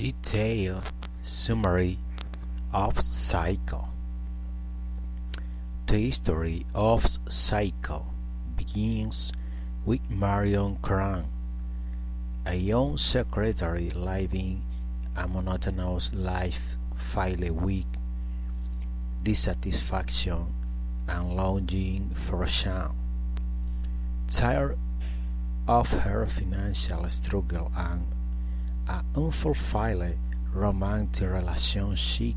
Detailed summary of Psycho. The history of Psycho begins with Marion Crane, a young secretary living a monotonous life filled with dissatisfaction and longing for change. Tired of her financial struggle and an unfulfilled romantic relationship,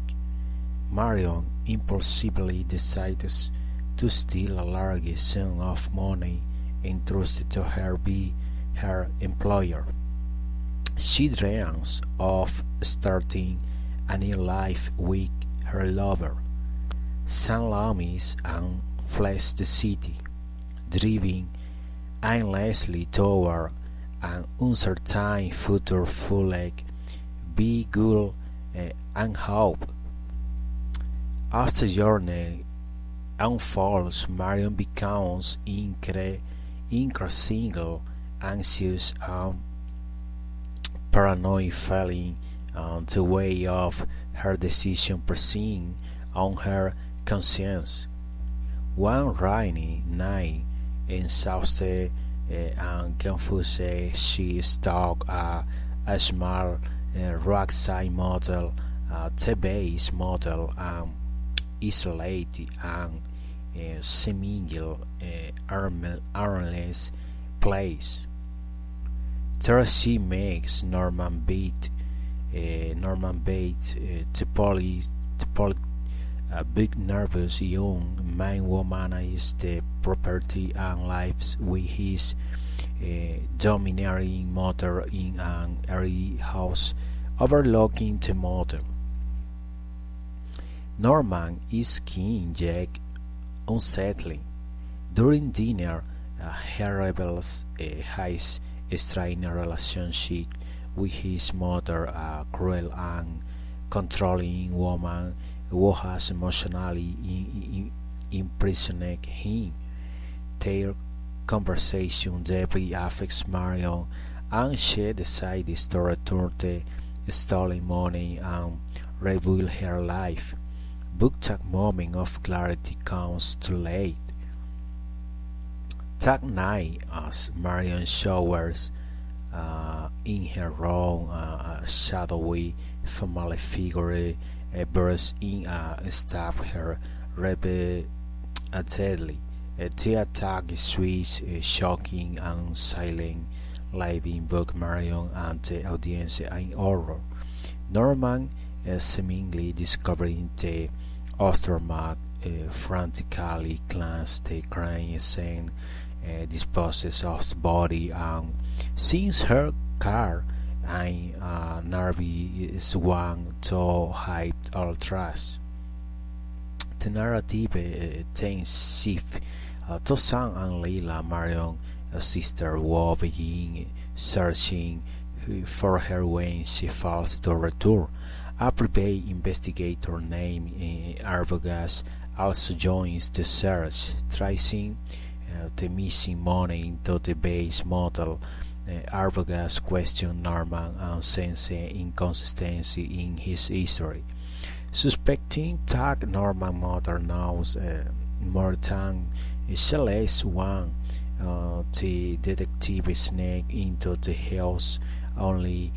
Marion impulsively decides to steal a large sum of money entrusted to her by her employer. She dreams of starting a new life with her lover, San Loomis, and flees the city, driving aimlessly toward an uncertain future full of goal and hope. As the journey unfolds, Marion becomes increasingly anxious and paranoid, feeling the weight of her decision pressing on her conscience. One rainy night, exhausted and confused, she stalked a small roadside motel, T-base motel, isolated and seemingly harmless place. There she makes Norman Bates, a big nervous young man who manages the property and lives with his domineering mother in an airy house overlooking the motel. Norman is keen yet unsettling. During dinner, he reveals his strained relationship with his mother, a cruel and controlling woman who has emotionally imprisoned him. Their conversation deeply affects Marion, and she decides to return the stolen money and rebuild her life. But that moment of clarity comes too late. That night, as Marion showers in her room, a shadowy family figure bursts in and stabs her repeatedly. The attack is swift, shocking, and silent, leaving both Marion and the audience in horror. Norman, seemingly discovering the aftermath, frantically cleans the crime scene, disposes of the body, and sinks her car in a nearby swamp to hide all trace. The narrative takes shift to Sam and Leila, Marion, a sister who begin searching for her when she fails to return. A private investigator named Arbogast also joins the search, tracing the missing money into the base model. Arbogast questions Norman and senses inconsistency in his history. Suspecting that Norman's mother knows more than Celeste one, the detective sneaks into the house only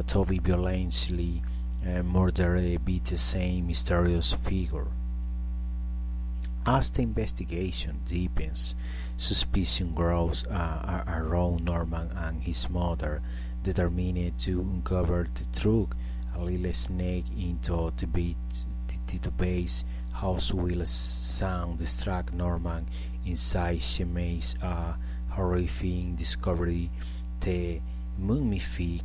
to be violently murdered by the same mysterious figure. As the investigation deepens, suspicion grows around Norman and his mother, determined to uncover the truth. Lily sneaks into the base house while Sam distracts Norman. Inside, she makes a horrifying discovery: the mummified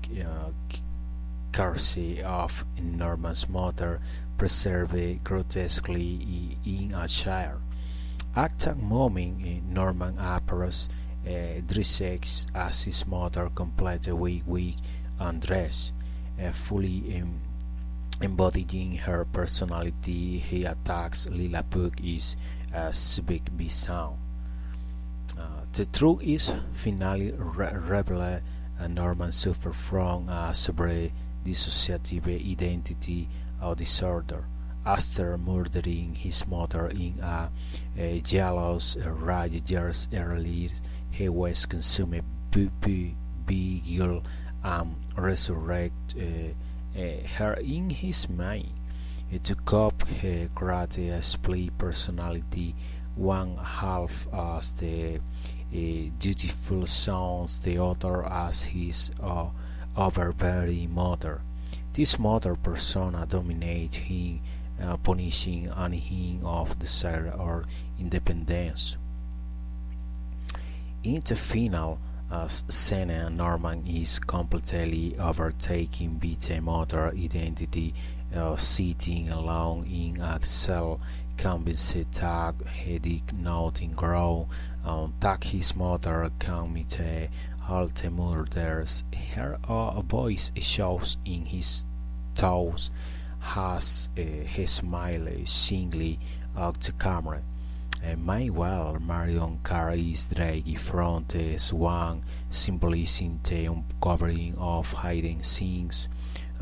corpse of Norman's mother, preserved grotesquely in a chair. At that moment, Norman appears dressed as his mother, complete with wig and dress, fully embodying her personality. He attacks Lila Puck is civic sound. The truth is finally revealed. Norman suffered from a severe dissociative identity disorder. After murdering his mother in a jealous rage years earlier, he was consumed beguiled and resurrect her in his mind. To cope, he created a split personality, one half as the dutiful son, the other as his overbearing mother. This mother persona dominates him, punishing on him of desire or independence. In the final scene, Norman is completely overtaken by the mother identity, sitting alone in a cell, convinced that he did nothing wrong, that his mother committed all the murders. Her voice shows in his thoughts as he smiles singly at the camera. Meanwhile, Marion carries Drake from the swan, symbolizing the uncovering of hidden scenes.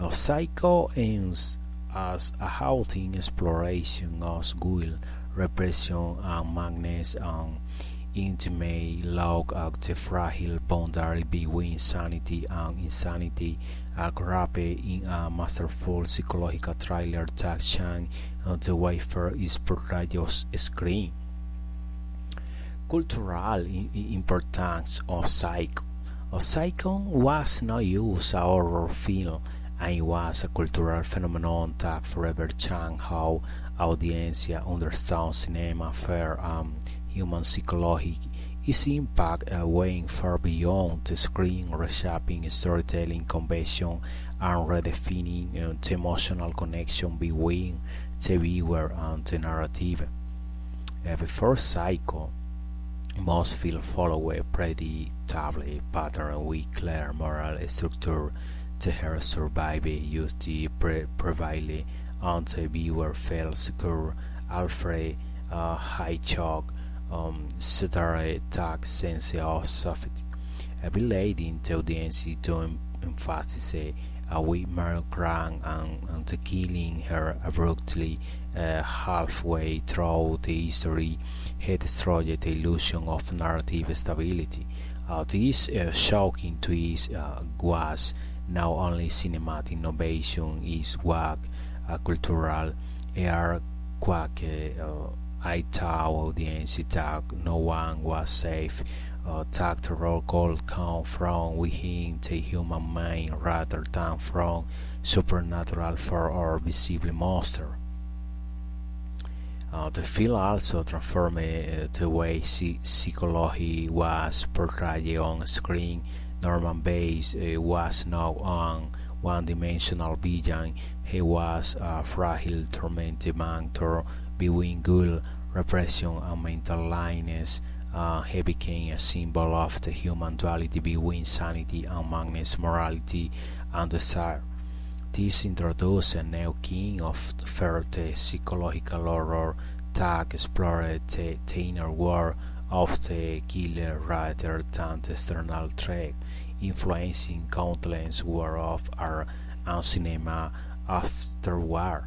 Psycho ends as a haunting exploration of guilt, repression, and madness, and intimate look at the fragile boundary between sanity and insanity, wrapped in a masterful psychological thriller that shines the wafer is portrayed on screen. Cultural importance of Psycho. Psycho was not used as a horror film, and it was a cultural phenomenon that forever changed how audience understands cinema, fair, and human psychology. Its impact went far beyond the screen, reshaping storytelling convention and redefining the emotional connection between the viewer and the narrative. Before Psycho, most films follow a predictable pattern with clear moral structure. The hero survive used to prevail, and the viewer felt secure. Alfred Hitchcock started that sense of safety, leading the audience to emphasize with Marion Crane and the killing her abruptly halfway through the history. He destroyed the illusion of narrative stability. This shocking twist was not only cinematic innovation, it was a cultural earthquake. I told audience that no one was safe, that the role could come from within the human mind rather than from supernatural force or visible monster. The film also transformed the way psychology was portrayed on screen. Norman Bates was not an one-dimensional villain. He was a fragile, tormented man torn between guilt, repression, and mental illness. He became a symbol of the human duality between sanity and madness, morality and desire. This introduced a new kind of further psychological horror that explored the inner world of the killer rather than the external threat, influencing countless works of art and cinema afterward.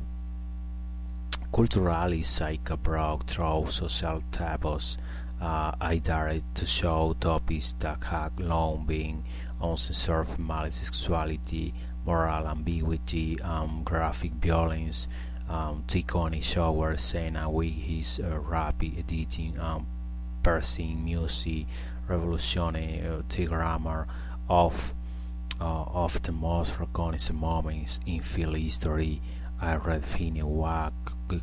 Culturally, Psycho broke through social taboos. I dared to show topics that had long been uncensored: male sexuality, moral ambiguity, graphic violence. The iconic shower scene with his rapid editing and piercing music revolutionized the grammar of the most recognized moments in film history. I redefined what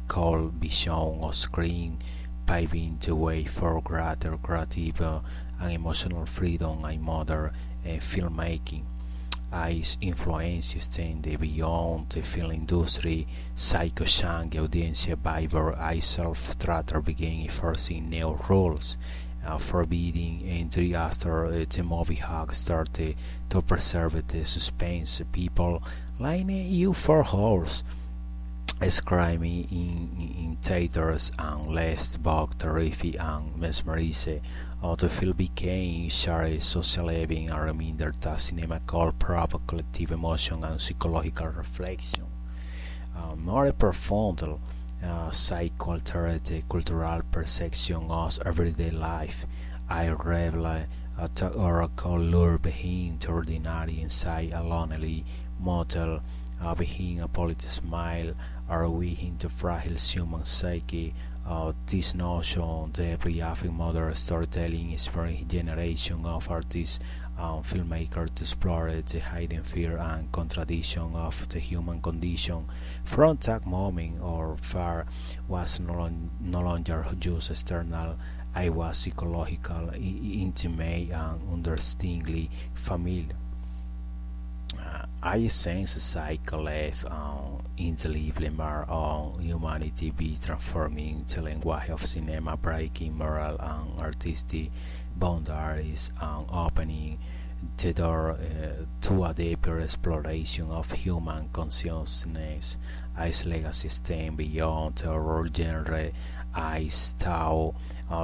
could be shown on screen, paving the way for greater creative and emotional freedom in modern filmmaking. His influence extended beyond the film industry. Psycho changed audience behavior. Self-theater began enforcing new rules, forbidding entry after the movie had started to preserve the suspense. People lining you for hours, screaming in theaters, and less both terrific and mesmerized. The film became shared social living, a reminder that cinema could provoke collective emotion and psychological reflection. More profound psycho-altered cultural perception of everyday life. I revel the oracle lure behind the ordinary inside a lonely motel, behind a polite smile, or within the fragile human psyche. This notion, the pre-affect modern storytelling, inspiring generation of artists and filmmakers to explore the hidden fear and contradiction of the human condition. From that moment, our fear was no longer just external. I was psychological, intimate, and understandingly familiar. I sense cycle left indelibly mark on humanity be transforming the language of cinema, breaking moral and artistic boundaries and opening the door to a deeper exploration of human consciousness. Its legacy extends beyond the horror genre. I thought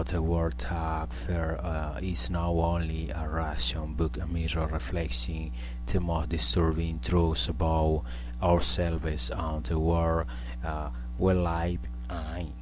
the word tag fair is not only a ration book, a mirror reflecting the most disturbing truths about ourselves and the world we live in.